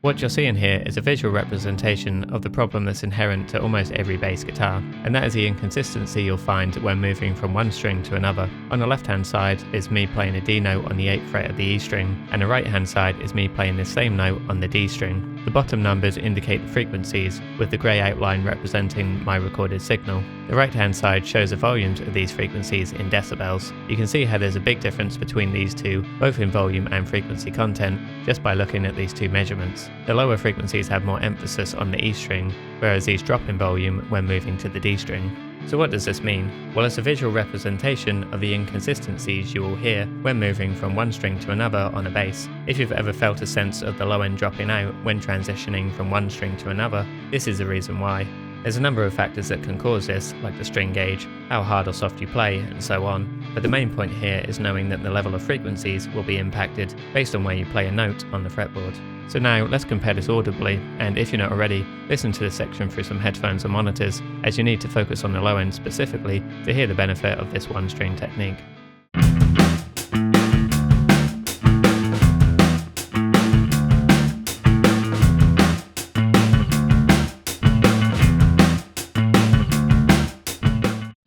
What you're seeing here is a visual representation of the problem that's inherent to almost every bass guitar, and that is the inconsistency you'll find when moving from one string to another. On the left hand side is me playing a D note on the 8th fret of the E string, and the right hand side is me playing the same note on the D string. The bottom numbers indicate the frequencies, with the grey outline representing my recorded signal. The right hand side shows the volumes of these frequencies in decibels. You can see how there's a big difference between these two, both in volume and frequency content, just by looking at these two measurements. The lower frequencies have more emphasis on the E string, whereas these drop in volume when moving to the D string. So what does this mean? Well, it's a visual representation of the inconsistencies you will hear when moving from one string to another on a bass. If you've ever felt a sense of the low end dropping out when transitioning from one string to another, this is the reason why. There's a number of factors that can cause this, like the string gauge, how hard or soft you play, and so on, but the main point here is knowing that the level of frequencies will be impacted based on where you play a note on the fretboard. So now let's compare this audibly, and if you're not already, listen to this section through some headphones or monitors, as you need to focus on the low end specifically to hear the benefit of this one string technique.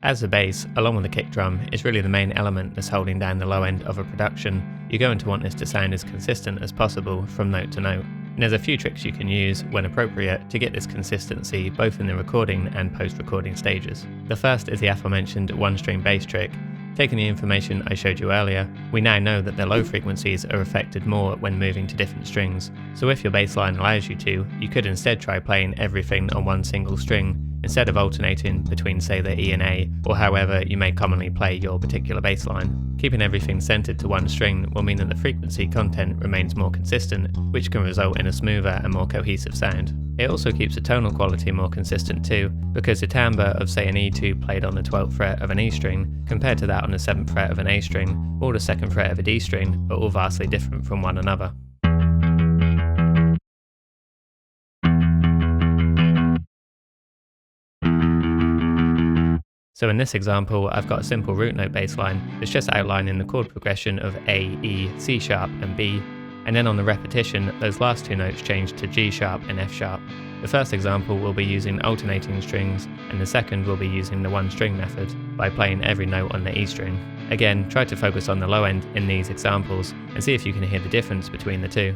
As the bass, along with the kick drum, is really the main element that's holding down the low end of a production, you're going to want this to sound as consistent as possible from note to note. And there's a few tricks you can use, when appropriate, to get this consistency both in the recording and post-recording stages. The first is the aforementioned one-string bass trick. Taking the information I showed you earlier, we now know that the low frequencies are affected more when moving to different strings. So if your bass line allows you to, you could instead try playing everything on one single string, instead of alternating between, say, the E and A, or however you may commonly play your particular bass line. Keeping everything centered to one string will mean that the frequency content remains more consistent, which can result in a smoother and more cohesive sound. It also keeps the tonal quality more consistent too, because the timbre of, say, an E2 played on the 12th fret of an E string, compared to that on the 7th fret of an A string, or the 2nd fret of a D string, are all vastly different from one another. So in this example, I've got a simple root note bass line that's just outlining the chord progression of A, E, C sharp and B, and then on the repetition, those last two notes change to G sharp and F sharp. The first example will be using alternating strings, and the second will be using the one string method, by playing every note on the E string. Again, try to focus on the low end in these examples, and see if you can hear the difference between the two.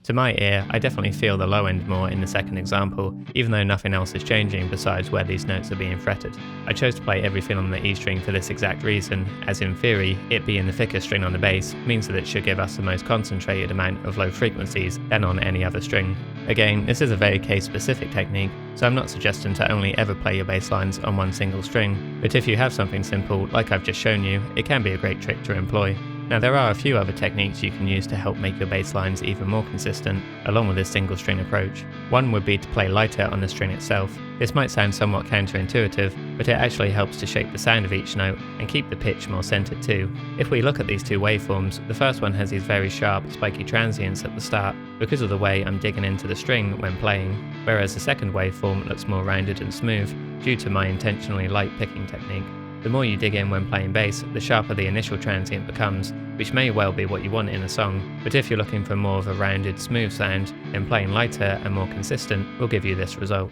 To my ear, I definitely feel the low end more in the second example, even though nothing else is changing besides where these notes are being fretted. I chose to play everything on the E string for this exact reason, as in theory, it being the thickest string on the bass means that it should give us the most concentrated amount of low frequencies than on any other string. Again, this is a very case-specific technique, so I'm not suggesting to only ever play your bass lines on one single string, but if you have something simple like I've just shown you, it can be a great trick to employ. Now there are a few other techniques you can use to help make your bass lines even more consistent, along with this single string approach. One would be to play lighter on the string itself. This might sound somewhat counterintuitive, but it actually helps to shape the sound of each note and keep the pitch more centered too. If we look at these two waveforms, the first one has these very sharp, spiky transients at the start because of the way I'm digging into the string when playing, whereas the second waveform looks more rounded and smooth due to my intentionally light picking technique. The more you dig in when playing bass, the sharper the initial transient becomes, which may well be what you want in a song, but if you're looking for more of a rounded, smooth sound, then playing lighter and more consistent will give you this result.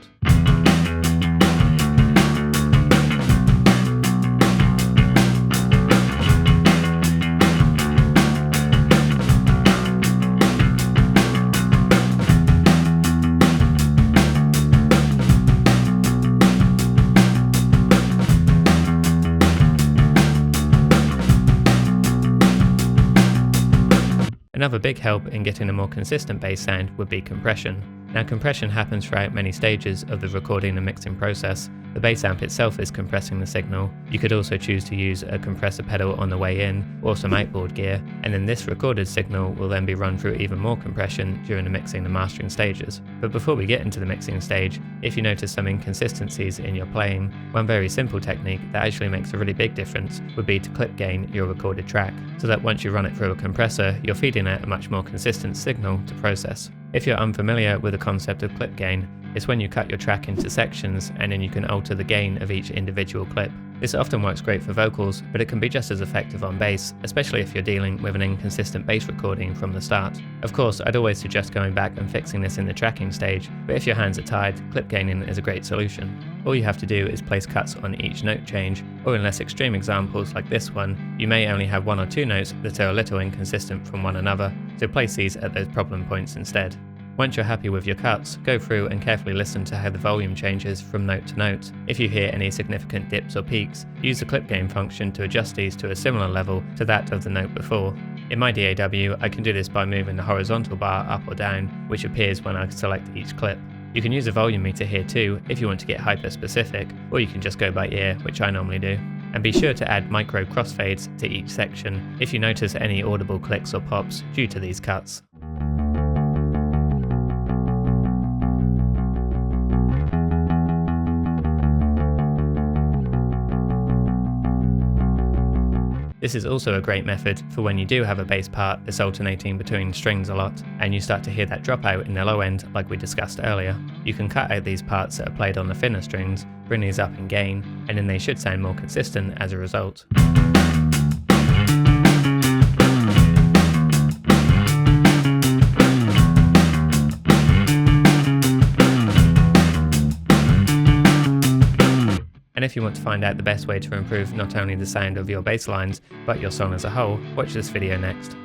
Another big help in getting a more consistent bass sound would be compression. Now, compression happens throughout many stages of the recording and mixing process. The bass amp itself is compressing the signal. You could also choose to use a compressor pedal on the way in, or some outboard gear, and then this recorded signal will then be run through even more compression during the mixing and mastering stages. But before we get into the mixing stage, if you notice some inconsistencies in your playing, one very simple technique that actually makes a really big difference would be to clip gain your recorded track, so that once you run it through a compressor, you're feeding out a much more consistent signal to process. If you're unfamiliar with the concept of clip gain, it's when you cut your track into sections and then you can alter the gain of each individual clip. This often works great for vocals, but it can be just as effective on bass, especially if you're dealing with an inconsistent bass recording from the start. Of course, I'd always suggest going back and fixing this in the tracking stage, but if your hands are tied, clip gaining is a great solution. All you have to do is place cuts on each note change, or in less extreme examples like this one, you may only have one or two notes that are a little inconsistent from one another, so place these at those problem points instead. Once you're happy with your cuts, go through and carefully listen to how the volume changes from note to note. If you hear any significant dips or peaks, use the clip gain function to adjust these to a similar level to that of the note before. In my DAW, I can do this by moving the horizontal bar up or down, which appears when I select each clip. You can use a volume meter here too if you want to get hyper specific, or you can just go by ear, which I normally do. And be sure to add micro crossfades to each section if you notice any audible clicks or pops due to these cuts. This is also a great method for when you do have a bass part that's alternating between strings a lot, and you start to hear that dropout in the low end like we discussed earlier. You can cut out these parts that are played on the thinner strings, bring these up in gain, and then they should sound more consistent as a result. And if you want to find out the best way to improve not only the sound of your bass lines, but your song as a whole, watch this video next.